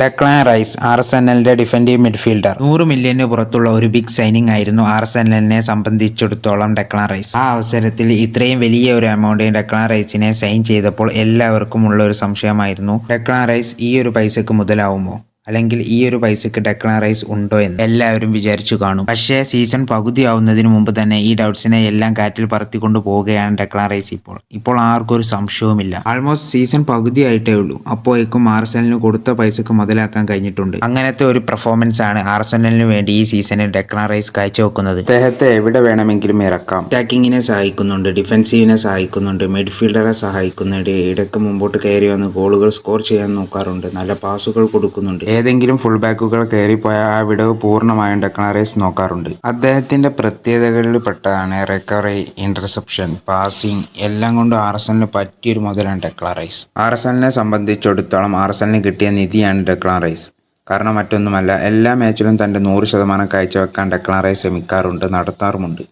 Declan Rice ആർസെനലിന്റെ defensive midfielder. 100 മില്യന് പുറത്തുള്ള ഒരു ബിഗ് സൈനിങ് ആയിരുന്നു ആർസെനലിനെ സംബന്ധിച്ചിടത്തോളം ഡെക്ലാൻ റൈസ്. ആ അവസരത്തിൽ ഇത്രയും വലിയ ഒരു എമൗണ്ട് ഡെക്ലാൻ റൈസിനെ സൈൻ ചെയ്തപ്പോൾ എല്ലാവർക്കും ഉള്ള ഒരു സംശയമായിരുന്നു, ഡെക്ലാൻ റൈസ് ഈ ഒരു പൈസക്ക് മുതലാവുമോ, അല്ലെങ്കിൽ ഈ ഒരു പൈസക്ക് ഡെക്ലാൻ റൈസ് ഉണ്ടോ എന്ന് എല്ലാവരും വിചാരിച്ചു കാണും. പക്ഷേ സീസൺ പകുതിയാവുന്നതിന് മുമ്പ് തന്നെ ഈ ഡൗട്ട്സിനെ എല്ലാം കാറ്റിൽ പറത്തിക്കൊണ്ട് പോവുകയാണ് ഡെക്ലാൻ റൈസ്. ഇപ്പോൾ ആർക്കും ഒരു സംശയവുമില്ല. ആൾമോസ്റ്റ് സീസൺ പകുതിയായിട്ടേ ഉള്ളൂ, അപ്പോഴേക്കും ആർസെനലിന് കൊടുത്ത പൈസക്ക് മുതലാക്കാൻ കഴിഞ്ഞിട്ടുണ്ട്. അങ്ങനത്തെ ഒരു പെർഫോമൻസ് ആണ് ആർസെനലിന് വേണ്ടി ഈ സീസണിൽ ഡെക്ലാൻ റൈസ് കാഴ്ചവെക്കുന്നത്. അദ്ദേഹത്തെ എവിടെ വേണമെങ്കിലും ഇറക്കാം. അറ്റാക്കിങ്ങിനെ സഹായിക്കുന്നുണ്ട്, ഡിഫൻസീവിനെ സഹായിക്കുന്നുണ്ട്, മിഡ്ഫീൽഡറെ സഹായിക്കുന്നുണ്ട്, ഇടയ്ക്ക് മുമ്പോട്ട് കയറി വന്ന് ഗോളുകൾ സ്കോർ ചെയ്യാൻ നോക്കാറുണ്ട്, നല്ല പാസുകൾ കൊടുക്കുന്നുണ്ട്. ഏതെങ്കിലും ഫുൾ ബാക്കുകൾ കയറിപ്പോയാൽ ആ വിടവ് പൂർണ്ണമായും ഡെക്ലാൻ റൈസ് നോക്കാറുണ്ട്. അദ്ദേഹത്തിന്റെ പ്രത്യേകതകളിൽ പെട്ടതാണ് റിക്കവറി, ഇന്റർസെപ്ഷൻ, പാസിംഗ്, എല്ലാം കൊണ്ടും ആർസെനലിന് പറ്റിയൊരു മുതലാണ് ഡെക്ലാൻ റൈസ്. ആർസെനലിനെ സംബന്ധിച്ചിടത്തോളം ആർസെനലിന് കിട്ടിയ നിധിയാണ് ഡെക്ലാൻ റൈസ്. കാരണം മറ്റൊന്നുമല്ല, എല്ലാ മാച്ചിലും തന്റെ 100% കാഴ്ചവെക്കാൻ ഡെക്ലാൻ റൈസ് ശ്രമിക്കാറുണ്ട്, നടത്താറുമുണ്ട്.